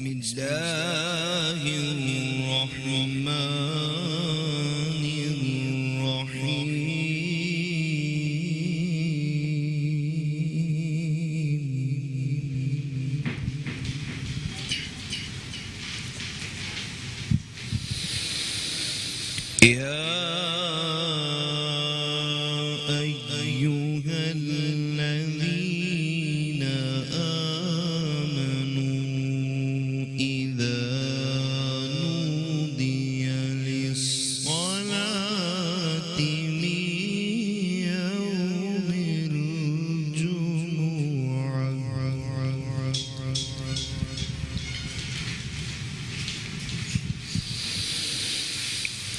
الله الرحمن الرحيم يا أيها الذين آمنوا إذا نودي للصلاة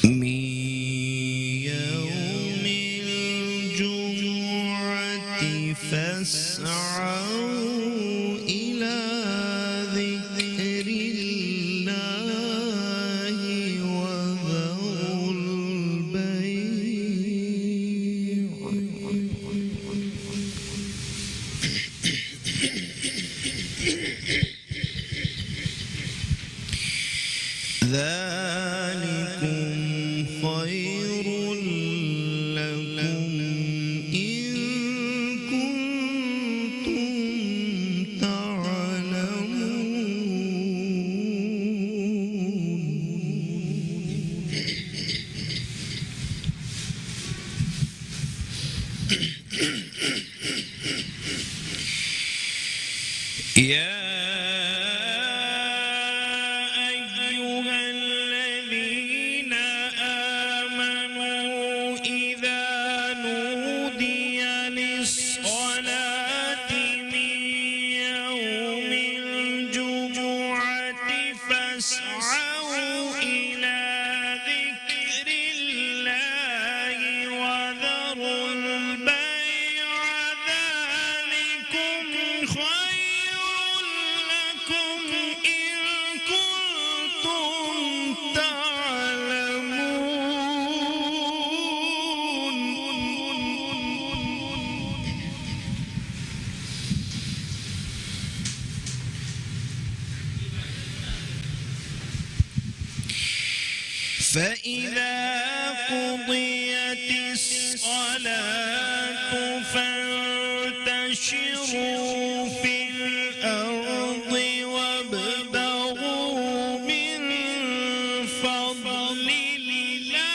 من يوم الجمعة فاسعوا إلى ذكر الله وذروا البيع ذلكم خير لكم إن كنتم تعلمون يا أيها الذين آمنوا إذا نودي للصلاة من يوم الجمعة فاسعوا إلى ذكر الله وذروا البيع ذلكم خير لكم إن كنتم تعلمون فإذا قضيت الصلاة فانتشروا في الأرض وابتغوا من فضل الله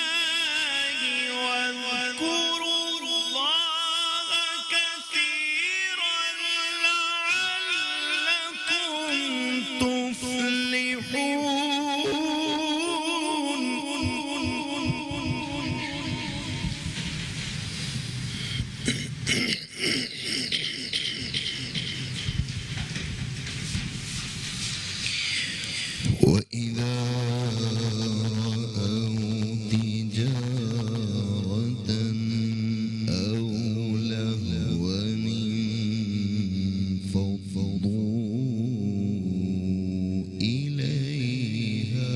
واذكروا الله كثيرا لعلكم تفلحون وإذا رأوا تجارة أو لهوا انفضوا إليها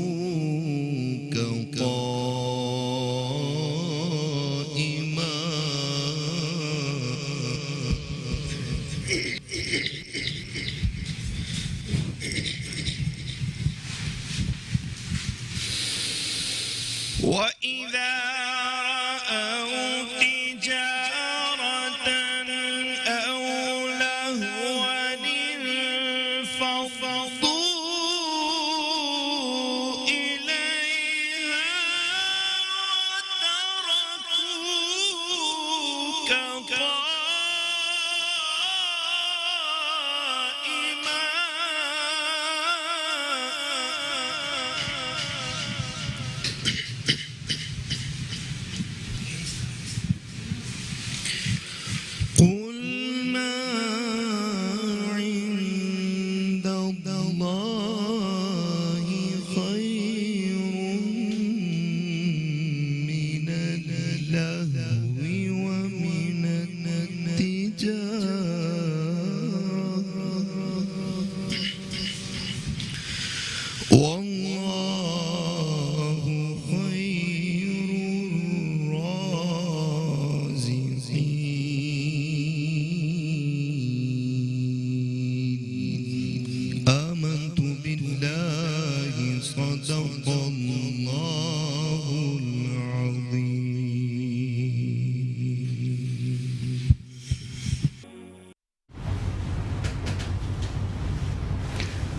وتركوك قائما وإذا رأوا تجارة أو لهوا انفضوا إليها وتركوك قائما والله خير الرازقين آمنت بالله صدق الله العظيم.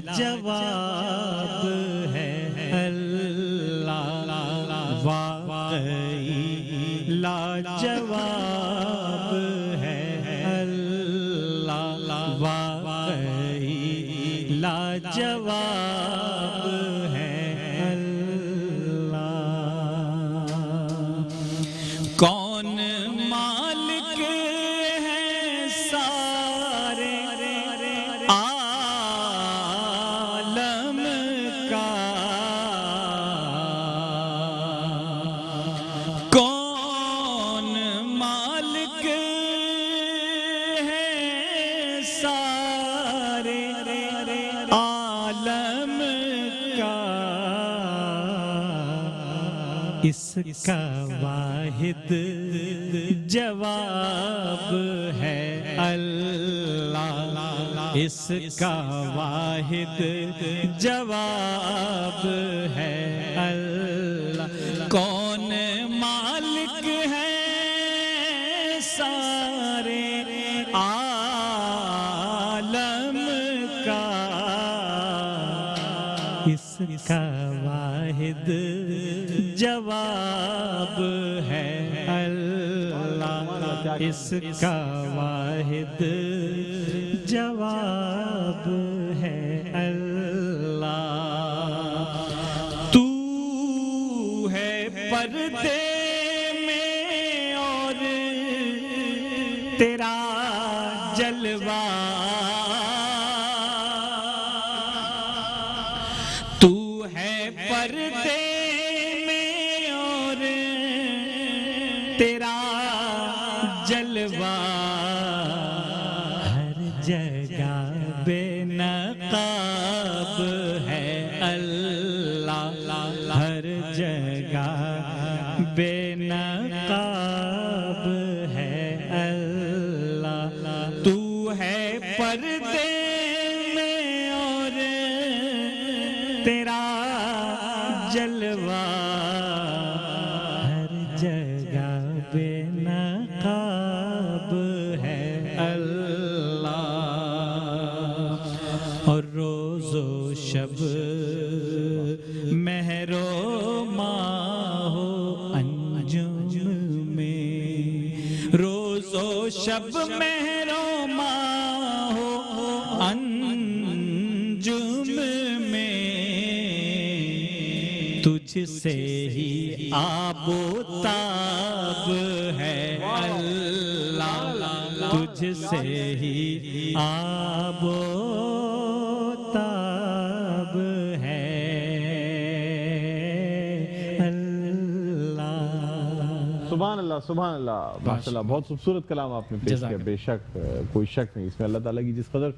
لاجواب ہے اللہ واقعی لاجواب ہے اللہ واقعی لاجواب ہے اللہ کون مالک ہے سارے عالم کا کون مالک ہے سارے عالم کا اس کا واحد جواب ہے اللہ اس کا واحد جواب ہے اللہ کون مالک ہے سارے عالم کا اس کا واحد جواب ہے اللہ اس کا واحد جواب ہے اللہ تو ہے پردے میں اور تیرا جلوہ تو ہے پردے میں اور تیرا جلوہ ہر جگہ بے نقاب ہے اللہ ہر جگہ بے نقاب ہے اللہ تو ہے پردے میں اور تیرا جلوہ ہر جگہ بے نقاب ہے اللہ اور روز و شب مہر و ماہ و انجم میں روز و شب مہر و ماہ و انجم میں تجھ سے ہی آب و تاب ہے اللہ تجھ سے ہی آب و تاب ہے سبحان اللہ ماشاء اللہ بہت خوبصورت کلام آپ نے پیش کیا بے شک کوئی شک نہیں اس میں اللہ تعالیٰ کی جس قدر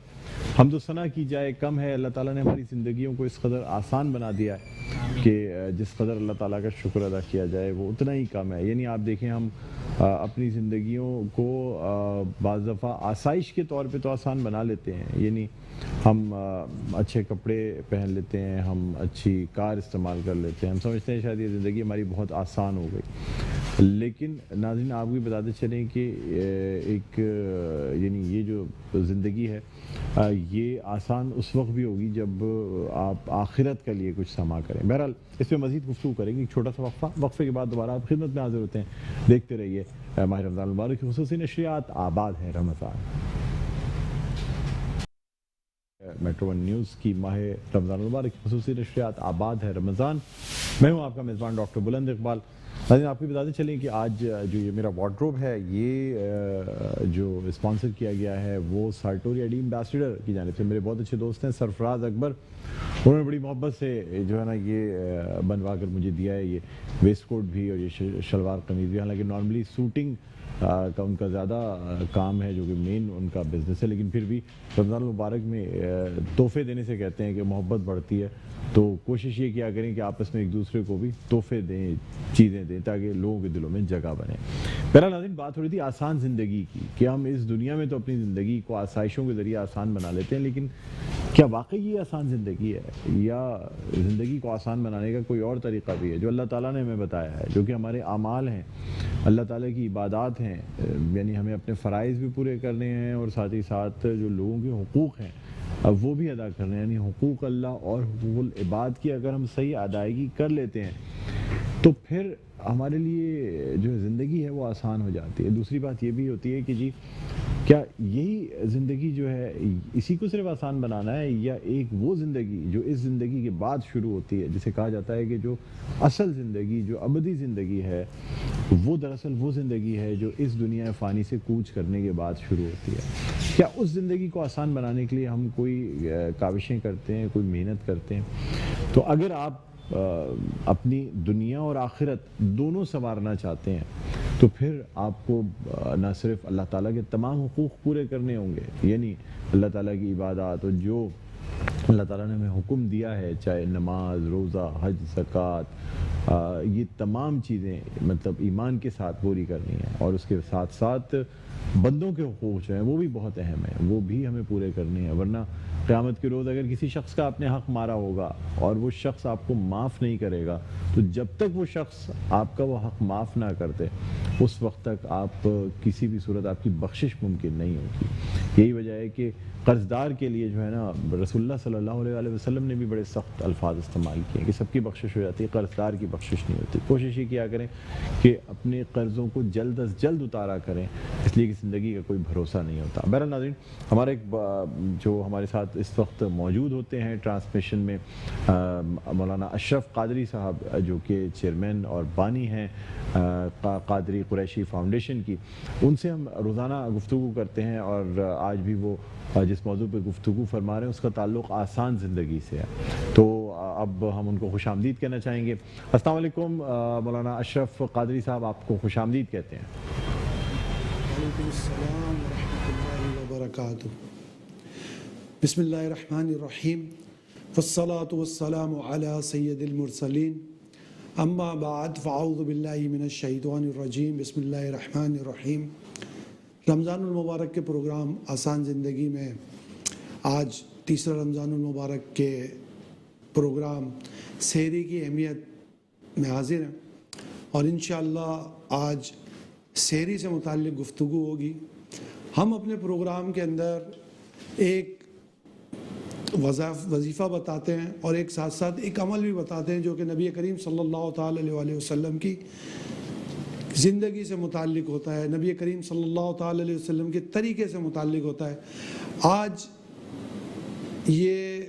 حمد و ثنا کی جائے کم ہے اللہ تعالیٰ نے ہماری زندگیوں کو اس قدر آسان بنا دیا ہے کہ جس قدر اللہ تعالیٰ کا شکر ادا کیا جائے وہ اتنا ہی کم ہے یعنی آپ دیکھیں ہم اپنی زندگیوں کو بعض دفعہ آسائش کے طور پہ تو آسان بنا لیتے ہیں یعنی ہم اچھے کپڑے پہن لیتے ہیں ہم اچھی کار استعمال کر لیتے ہیں ہم سمجھتے ہیں شاید یہ زندگی ہماری بہت آسان ہو گئی لیکن ناظرین آپ بھی بتاتے چلیں کہ ایک یعنی یہ جو زندگی ہے یہ آسان اس وقت بھی ہوگی جب آپ آخرت کے لیے کچھ سما کریں بہرحال اس پہ مزید گفتگو کریں گے ایک چھوٹا سا وقفے کے بعد دوبارہ آپ خدمت میں حاضر ہوتے ہیں دیکھتے رہیے ماہ رمضان المبارک کی خصوصی نشریات آباد ہے رمضان میٹرو ون نیوز کی ماہ رمضان المبارک کی خصوصی نشریات آباد ہے رمضان میں ہوں آپ کا میزبان ڈاکٹر بلند اقبال ناظرین آپ کو بتاتے چلیں کہ آج جو یہ میرا وارڈروب ہے یہ جو اسپانسر کیا گیا ہے وہ سارٹوری ایڈی ایمبیسیڈر کی جانب سے میرے بہت اچھے دوست ہیں سرفراز اکبر انہوں نے بڑی محبت سے جو ہے نا یہ بنوا کر مجھے دیا ہے یہ ویسٹ کوٹ بھی اور یہ شلوار قمیض بھی حالانکہ نارملی سوٹنگ کا ان کا زیادہ کام ہے جو کہ مین ان کا بزنس ہے لیکن پھر بھی رمضان المبارک میں تحفے دینے سے کہتے ہیں کہ محبت بڑھتی ہے تو کوشش یہ کیا کریں کہ آپس میں ایک دوسرے کو بھی تحفے دیں چیزیں دیں تاکہ لوگوں کے دلوں میں جگہ بنے بہرحال ناظرین بات ہو رہی تھی آسان زندگی کی کہ ہم اس دنیا میں تو اپنی زندگی کو آسائشوں کے ذریعے آسان بنا لیتے ہیں لیکن کیا واقعی یہ آسان زندگی ہے یا زندگی کو آسان بنانے کا کوئی اور طریقہ بھی ہے جو اللہ تعالیٰ نے ہمیں بتایا ہے جو کہ ہمارے اعمال ہیں اللہ تعالیٰ کی عبادات ہیں یعنی ہمیں اپنے فرائض بھی پورے کرنے ہیں اور ساتھ ہی ساتھ جو لوگوں کے حقوق ہیں وہ بھی ادا کرنے، یعنی حقوق اللہ اور حقوق العباد کی اگر ہم صحیح ادائیگی کر لیتے ہیں تو پھر ہمارے لیے جو زندگی ہے وہ آسان ہو جاتی ہے۔ دوسری بات یہ بھی ہوتی ہے کہ جی کیا یہی زندگی جو ہے اسی کو صرف آسان بنانا ہے، یا ایک وہ زندگی جو اس زندگی کے بعد شروع ہوتی ہے، جسے کہا جاتا ہے کہ جو اصل زندگی، جو ابدی زندگی ہے، وہ دراصل وہ زندگی ہے جو اس دنیا فانی سے کوچ کرنے کے بعد شروع ہوتی ہے۔ کیا اس زندگی کو آسان بنانے کے لیے ہم کوئی کاوشیں کرتے ہیں، کوئی محنت کرتے ہیں؟ تو اگر آپ اپنی دنیا اور آخرت دونوں سنوارنا چاہتے ہیں تو پھر آپ کو نہ صرف اللہ تعالیٰ کے تمام حقوق پورے کرنے ہوں گے، یعنی اللہ تعالیٰ کی عبادات اور جو اللہ تعالیٰ نے ہمیں حکم دیا ہے، چاہے نماز، روزہ، حج، زکوٰۃ، یہ تمام چیزیں مطلب ایمان کے ساتھ پوری کرنی ہیں، اور اس کے ساتھ ساتھ بندوں کے حقوق جو ہیں وہ بھی بہت اہم ہیں، وہ بھی ہمیں پورے کرنے ہیں۔ ورنہ قیامت کے روز اگر کسی شخص کا آپ نے حق مارا ہوگا اور وہ شخص آپ کو معاف نہیں کرے گا، تو جب تک وہ شخص آپ کا وہ حق معاف نہ کرتے اس وقت تک آپ کسی بھی صورت آپ کی بخشش ممکن نہیں ہوگی۔ یہی وجہ ہے کہ قرض دار کے لیے جو ہے نا رسول اللہ صلی اللہ علیہ وآلہ وسلم نے بھی بڑے سخت الفاظ استعمال کیے کہ سب کی بخشش ہو جاتی ہے، قرض دار کی بخشش نہیں ہوتی۔ کوشش یہ کیا کریں کہ اپنے قرضوں کو جلد از جلد اتارا کریں، اس لیے کہ زندگی کا کوئی بھروسہ نہیں ہوتا۔ بہرحال ناظرین، ہمارے جو ہمارے ساتھ اس وقت موجود ہوتے ہیں ٹرانسمیشن میں مولانا اشرف قادری صاحب، جو کہ چیئرمین اور بانی ہیں قادری قریشی فاؤنڈیشن کی، ان سے ہم روزانہ گفتگو کرتے ہیں، اور آج بھی وہ جس موضوع پہ گفتگو فرما رہے ہیں اس کا تعلق آسان زندگی سے ہے۔ تو اب ہم ان کو خوش آمدید کہنا چاہیں گے۔ السلام علیکم مولانا اشرف قادری صاحب، آپ کو خوش آمدید کہتے ہیں۔ وعلیکم السلام ورحمۃ اللہ وبرکاتہ۔ بسم اللہ الرحمن الرحیم، والصلاة والسلام علی سید المرسلین، اما بعد فاعوذ باللہ من الشیطان الرجیم، بسم اللہ الرحمن الرحیم۔ رمضان المبارک کے پروگرام آسان زندگی میں آج تیسرا رمضان المبارک کے پروگرام سحری کی اہمیت میں حاضر ہیں، اور انشاءاللہ آج سحری سے متعلق گفتگو ہوگی۔ ہم اپنے پروگرام کے اندر ایک وظیفہ بتاتے ہیں اور ایک ساتھ ساتھ ایک عمل بھی بتاتے ہیں جو کہ نبی کریم صلی اللہ تعالی علیہ وسلم کی زندگی سے متعلق ہوتا ہے، نبی کریم صلی اللہ تعالی علیہ وسلم کے طریقے سے متعلق ہوتا ہے۔ آج یہ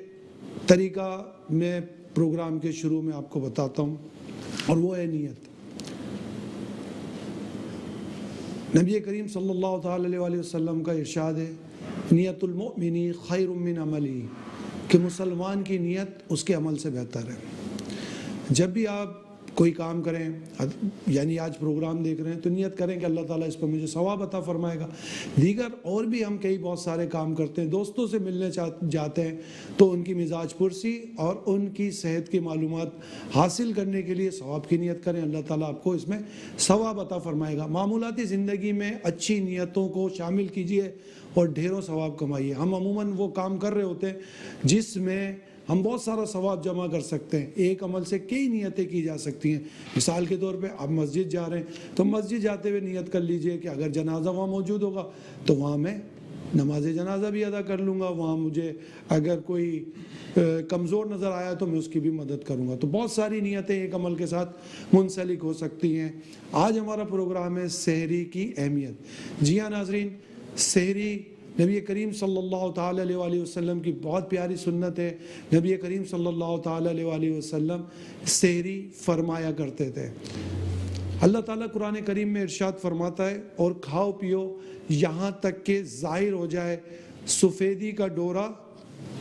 طریقہ میں پروگرام کے شروع میں آپ کو بتاتا ہوں، اور وہ ہے نیت۔ نبی کریم صلی اللہ تعالی علیہ وسلم کا ارشاد ہے، نیت المؤمن خیر من عملی، کہ مسلمان کی نیت اس کے عمل سے بہتر ہے۔ جب بھی آپ کوئی کام کریں، یعنی آج پروگرام دیکھ رہے ہیں، تو نیت کریں کہ اللہ تعالیٰ اس پر مجھے ثواب عطا فرمائے گا۔ دیگر اور بھی ہم کئی بہت سارے کام کرتے ہیں، دوستوں سے ملنے جاتے ہیں تو ان کی مزاج پرسی اور ان کی صحت کی معلومات حاصل کرنے کے لیے ثواب کی نیت کریں، اللہ تعالیٰ آپ کو اس میں ثواب عطا فرمائے گا۔ معمولاتی زندگی میں اچھی نیتوں کو شامل کیجئے اور ڈھیروں ثواب کمائیے۔ ہم عموماً وہ کام کر رہے ہوتے ہیں جس میں ہم بہت سارا ثواب جمع کر سکتے ہیں، ایک عمل سے کئی نیتیں کی جا سکتی ہیں۔ مثال کے طور پہ آپ مسجد جا رہے ہیں تو مسجد جاتے ہوئے نیت کر لیجئے کہ اگر جنازہ وہاں موجود ہوگا تو وہاں میں نماز جنازہ بھی ادا کر لوں گا، وہاں مجھے اگر کوئی کمزور نظر آیا تو میں اس کی بھی مدد کروں گا۔ تو بہت ساری نیتیں ایک عمل کے ساتھ منسلک ہو سکتی ہیں۔ آج ہمارا پروگرام ہے سحری کی اہمیت۔ جی ہاں ناظرین، سحری نبی کریم صلی اللہ تعالی علیہ وآلہ وسلم کی بہت پیاری سنت ہے۔ نبی کریم صلی اللہ تعالی علیہ وآلہ وسلم سحری فرمایا کرتے تھے۔ اللہ تعالیٰ قرآن کریم میں ارشاد فرماتا ہے، اور کھاؤ پیو یہاں تک کہ ظاہر ہو جائے سفیدی کا ڈورا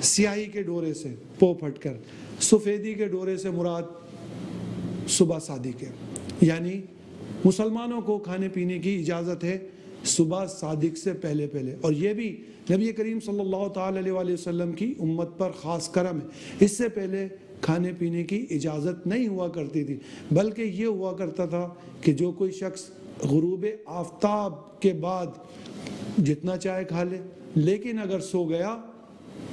سیاہی کے ڈورے سے، پو پھٹ کر۔ سفیدی کے ڈورے سے مراد صبح صادق ہے، یعنی مسلمانوں کو کھانے پینے کی اجازت ہے صبح صادق سے پہلے پہلے، اور یہ بھی نبی کریم صلی اللہ تعالی علیہ وآلہ وسلم کی امت پر خاص کرم ہے۔ اس سے پہلے کھانے پینے کی اجازت نہیں ہوا کرتی تھی، بلکہ یہ ہوا کرتا تھا کہ جو کوئی شخص غروب آفتاب کے بعد جتنا چاہے کھا لے، لیکن اگر سو گیا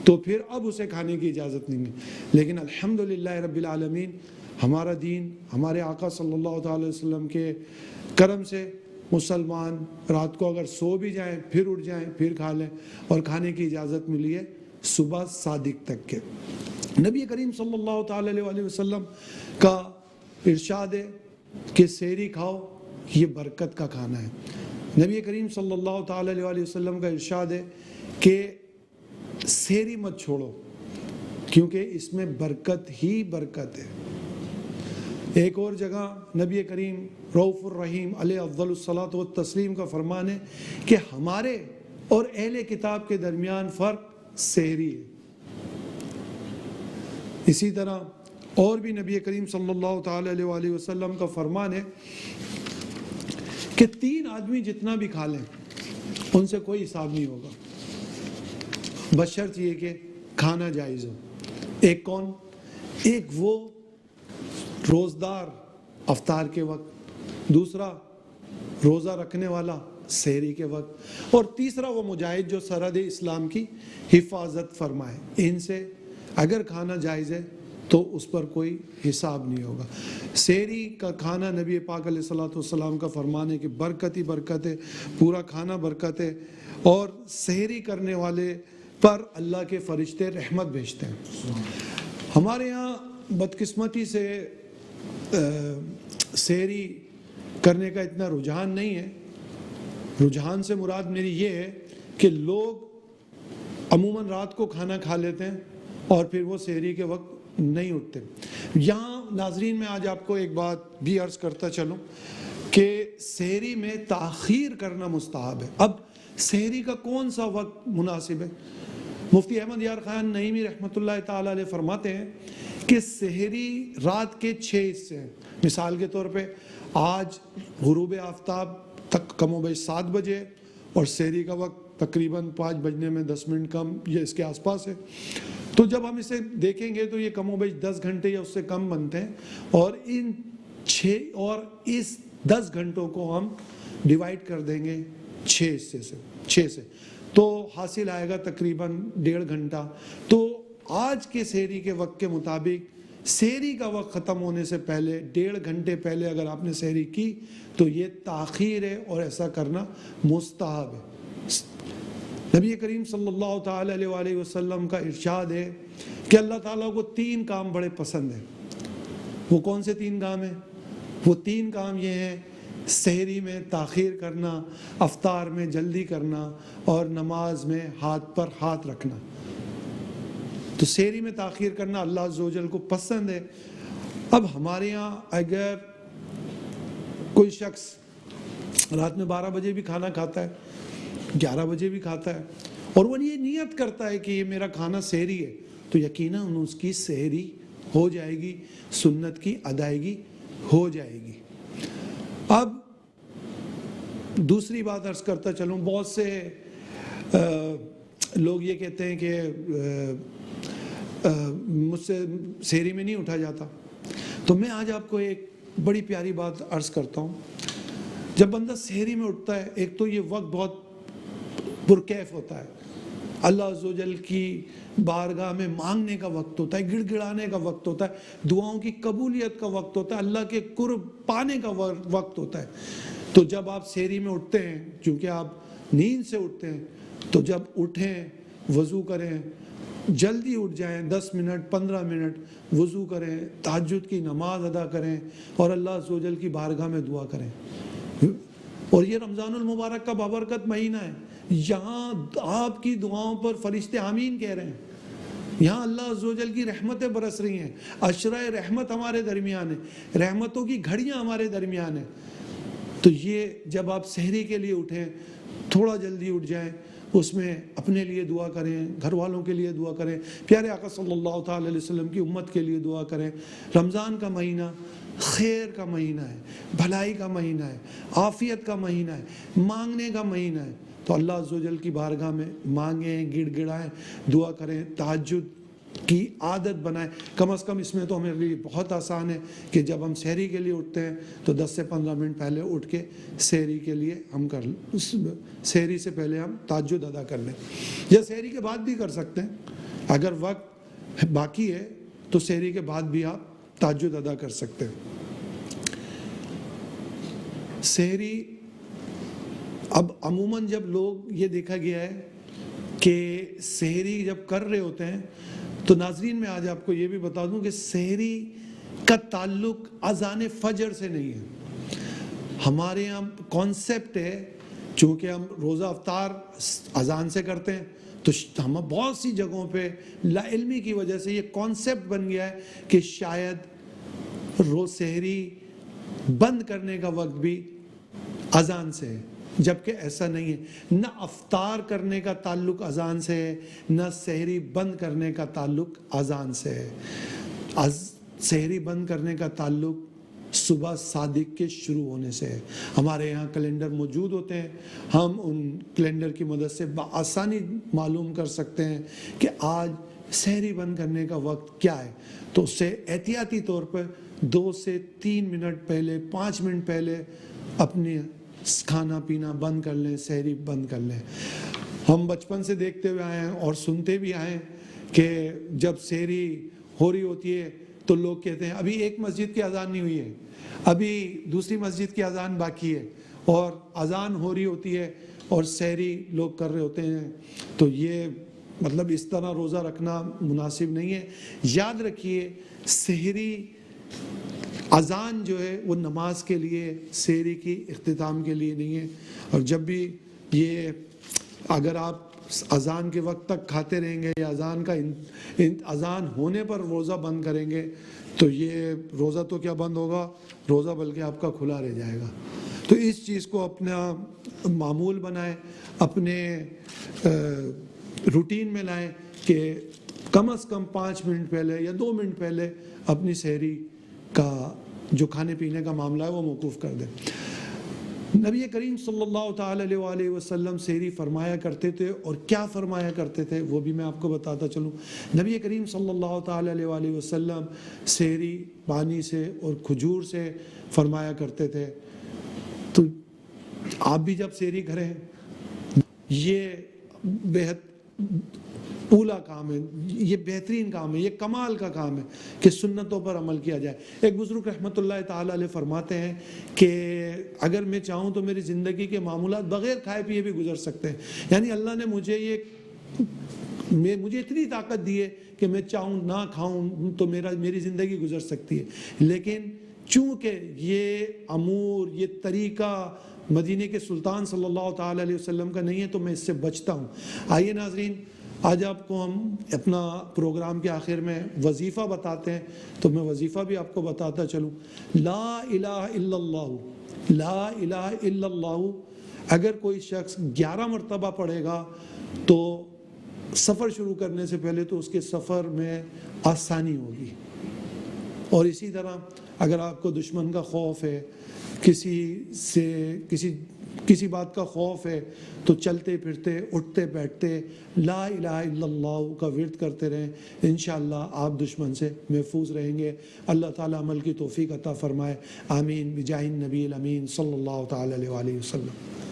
تو پھر اب اسے کھانے کی اجازت نہیں ہے۔ لیکن الحمدللہ رب العالمین، ہمارا دین، ہمارے آقا صلی اللہ تعالی علیہ وسلم کے کرم سے مسلمان رات کو اگر سو بھی جائیں پھر اٹھ جائیں پھر کھا لیں، اور کھانے کی اجازت ملی ہے صبح صادق تک کے۔ نبی کریم صلی اللہ تعالی علیہ وسلم کا ارشاد ہے کہ سحری کھاؤ، یہ برکت کا کھانا ہے۔ نبی کریم صلی اللہ تعالی علیہ وسلم کا ارشاد ہے کہ سحری مت چھوڑو کیونکہ اس میں برکت ہی برکت ہے۔ ایک اور جگہ نبی کریم رؤوف الرحیم علیہ افضل الصلاۃ والتسلیم کا فرمان ہے کہ ہمارے اور اہل کتاب کے درمیان فرق سحری ہے۔ اسی طرح اور بھی نبی کریم صلی اللہ تعالی علیہ وسلم کا فرمان ہے کہ 3 آدمی جتنا بھی کھا لیں ان سے کوئی حساب نہیں ہوگا، بشرط یہ کہ کھانا جائز ہو۔ ایک کون؟ ایک وہ روزدار افطار کے وقت، دوسرا روزہ رکھنے والا سحری کے وقت، اور تیسرا وہ مجاہد جو سرحد اسلام کی حفاظت فرمائے۔ ان سے اگر کھانا جائز ہے تو اس پر کوئی حساب نہیں ہوگا۔ سحری کا کھانا نبی پاک علیہ الصلوۃ والسلام کا فرمان ہے کہ برکت ہی برکت ہے، پورا کھانا برکت ہے، اور سحری کرنے والے پر اللہ کے فرشتے رحمت بھیجتے ہیں۔ ہمارے یہاں بدقسمتی سے سحری کرنے کا اتنا رجحان نہیں ہے۔ رجحان سے مراد میری یہ ہے کہ لوگ عموماً رات کو کھانا کھا لیتے ہیں اور پھر وہ سحری کے وقت نہیں اٹھتے۔ یہاں ناظرین میں آج آپ کو ایک بات بھی عرض کرتا چلوں کہ سحری میں تاخیر کرنا مستحب ہے۔ اب سحری کا کون سا وقت مناسب ہے؟ مفتی احمد یار خان نعیمی رحمۃ اللہ تعالی علیہ فرماتے ہیں کہ سحری رات کے 6 حصے ہیں۔ مثال کے طور پہ آج غروب آفتاب تک کم و بیش 7 بجے اور سحری کا وقت تقریباً 5 بجنے میں 10 منٹ کم یا اس کے آس پاس ہے۔ تو جب ہم اسے دیکھیں گے تو یہ کم و بیش 10 گھنٹے یا اس سے کم بنتے ہیں، اور اس 10 گھنٹوں کو ہم ڈیوائیڈ کر دیں گے 6 سے تو حاصل آئے گا تقریباً 1.5 گھنٹہ۔ تو آج کے سحری کے وقت کے مطابق سحری کا وقت ختم ہونے سے پہلے 1.5 گھنٹے پہلے اگر آپ نے سحری کی تو یہ تاخیر ہے اور ایسا کرنا مستحب ہے۔ نبی کریم صلی اللہ تعالی علیہ وسلم کا ارشاد ہے کہ اللہ تعالیٰ کو 3 کام بڑے پسند ہیں۔ وہ کون سے 3 کام ہیں؟ وہ 3 کام یہ ہیں: سحری میں تاخیر کرنا، افطار میں جلدی کرنا، اور نماز میں ہاتھ پر ہاتھ رکھنا۔ تو سحری میں تاخیر کرنا اللہ عز و جل کو پسند ہے۔ اب ہمارے ہاں اگر کوئی شخص رات میں 12 بجے بھی کھانا کھاتا ہے، 11 بجے بھی کھاتا ہے، اور وہ یہ نیت کرتا ہے کہ یہ میرا کھانا سحری ہے، تو یقیناً اس کی سحری ہو جائے گی، سنت کی ادائیگی ہو جائے گی۔ اب دوسری بات عرض کرتا چلوں، بہت سے لوگ یہ کہتے ہیں کہ مجھ سے سحری میں نہیں اٹھا جاتا، تو میں آج آپ کو ایک بڑی پیاری بات عرض کرتا ہوں۔ جب بندہ سحری میں اٹھتا ہے، ایک تو یہ وقت بہت پرکیف ہوتا ہے، اللہ عز و جل کی بارگاہ میں مانگنے کا وقت ہوتا ہے، گڑ گڑانے کا وقت ہوتا ہے، دعاؤں کی قبولیت کا وقت ہوتا ہے، اللہ کے قرب پانے کا وقت ہوتا ہے۔ تو جب آپ سحری میں اٹھتے ہیں، چونکہ آپ نیند سے اٹھتے ہیں، تو جب اٹھیں وضو کریں، جلدی اٹھ جائیں، 10 منٹ 15 منٹ وضو کریں، تہجد کی نماز ادا کریں اور اللہ عز و جل کی بارگاہ میں دعا کریں۔ اور یہ رمضان المبارک کا بابرکت مہینہ ہے، یہاں آپ کی دعاؤں پر فرشتے آمین کہہ رہے ہیں، یہاں اللہ عز و جل کی رحمتیں برس رہی ہیں، عشرہ رحمت ہمارے درمیان ہے، رحمتوں کی گھڑیاں ہمارے درمیان ہیں۔ تو یہ جب آپ سحری کے لیے اٹھیں، تھوڑا جلدی اٹھ جائیں، اس میں اپنے لیے دعا کریں، گھر والوں کے لیے دعا کریں، پیارے آقا صلی اللہ تعالی علیہ وسلم کی امت کے لیے دعا کریں۔ رمضان کا مہینہ خیر کا مہینہ ہے، بھلائی کا مہینہ ہے، عافیت کا مہینہ ہے، مانگنے کا مہینہ ہے۔ تو اللہ عز و جل کی بارگاہ میں مانگیں، گڑ گڑائیں، دعا کریں، تہجد کی عادت بنائیں۔ کم از کم اس میں تو ہمیں لیے بہت آسان ہے کہ جب ہم سحری کے لیے اٹھتے ہیں تو 10 سے 15 منٹ پہلے اٹھ کے سحری کے لیے ہم سحری سے پہلے ہم تہجد ادا کر لیں، یا سحری کے بعد بھی کر سکتے ہیں۔ اگر وقت باقی ہے تو سحری کے بعد بھی آپ تہجد ادا کر سکتے ہیں۔ سحری اب عموماً جب لوگ یہ دیکھا گیا ہے کہ کہ سحری جب کر رہے ہوتے ہیں تو ناظرین میں آج آپ کو یہ بھی بتا دوں کہ سحری کا تعلق اذان فجر سے نہیں ہے. ہمارے یہاں کانسیپٹ ہے، چونکہ ہم روزہ افطار اذان سے کرتے ہیں تو ہم بہت سی جگہوں پہ لا علمی کی وجہ سے یہ کانسیپٹ بن گیا ہے کہ شاید سحری بند کرنے کا وقت بھی اذان سے ہے، جبکہ ایسا نہیں ہے. نہ افطار کرنے کا تعلق اذان سے ہے، نہ سحری بند کرنے کا تعلق اذان سے ہے. سحری بند کرنے کا تعلق صبح صادق کے شروع ہونے سے ہے. ہمارے یہاں کیلنڈر موجود ہوتے ہیں، ہم ان کیلنڈر کی مدد سے بآسانی معلوم کر سکتے ہیں کہ آج سحری بند کرنے کا وقت کیا ہے. تو اس سے احتیاطی طور پر 2 سے 3 منٹ پہلے، 5 منٹ پہلے اپنی کھانا پینا بند کر لیں، سحری بند کر لیں. ہم بچپن سے دیکھتے ہوئے آئے ہیں اور سنتے بھی آئے ہیں کہ جب سحری ہو رہی ہوتی ہے تو لوگ کہتے ہیں ابھی ایک مسجد کی اذان نہیں ہوئی ہے، ابھی دوسری مسجد کی اذان باقی ہے، اور اذان ہو رہی ہوتی ہے اور سحری لوگ کر رہے ہوتے ہیں. تو یہ مطلب اس طرح روزہ رکھنا مناسب نہیں ہے. یاد رکھیے سحری اذان جو ہے وہ نماز کے لیے، سحری کی اختتام کے لیے نہیں ہے. اور جب بھی یہ اگر آپ اذان کے وقت تک کھاتے رہیں گے یا اذان ہونے پر روزہ بند کریں گے تو یہ روزہ تو کیا بند ہوگا، روزہ بلکہ آپ کا کھلا رہ جائے گا. تو اس چیز کو اپنا معمول بنائیں، اپنے روٹین میں لائیں کہ کم از کم 5 منٹ پہلے یا 2 منٹ پہلے اپنی سحری کا جو کھانے پینے کا معاملہ ہے وہ موقوف کر دیں. نبی کریم صلی اللہ تعالی علیہ وآلہ وسلم سحری فرمایا کرتے تھے، اور کیا فرمایا کرتے تھے وہ بھی میں آپ کو بتاتا چلوں. نبی کریم صلی اللہ تعالی علیہ وآلہ وسلم سحری پانی سے اور کھجور سے فرمایا کرتے تھے. تو آپ بھی جب سحری کریں، یہ بہت اولا کام ہے، یہ بہترین کام ہے، یہ کمال کا کام ہے کہ سنتوں پر عمل کیا جائے. ایک بزرگ رحمۃ اللہ تعالی علیہ فرماتے ہیں کہ اگر میں چاہوں تو میری زندگی کے معمولات بغیر کھائے پیے بھی گزر سکتے ہیں. یعنی اللہ نے مجھے اتنی طاقت دی ہے کہ میں چاہوں نہ کھاؤں تو میری زندگی گزر سکتی ہے. لیکن چونکہ یہ امور، یہ طریقہ مدینے کے سلطان صلی اللہ تعالی علیہ وسلم کا نہیں ہے تو میں اس سے بچتا ہوں. آئیے ناظرین، آج آپ کو ہم اپنا پروگرام کے آخر میں وظیفہ بتاتے ہیں، تو میں وظیفہ بھی آپ کو بتاتا چلوں. لا الہ الا اللہ، لا الہ الا اللہ اگر کوئی شخص 11 مرتبہ پڑھے گا تو سفر شروع کرنے سے پہلے تو اس کے سفر میں آسانی ہوگی. اور اسی طرح اگر آپ کو دشمن کا خوف ہے، کسی بات کا خوف ہے، تو چلتے پھرتے، اٹھتے بیٹھتے لا الہ الا اللہ کا ورد کرتے رہیں. انشاءاللہ آپ دشمن سے محفوظ رہیں گے. اللہ تعالیٰ عمل کی توفیق عطا فرمائے. آمین بجاہ النبی الامین صلی اللہ تعالی علیہ وآلہ وسلم.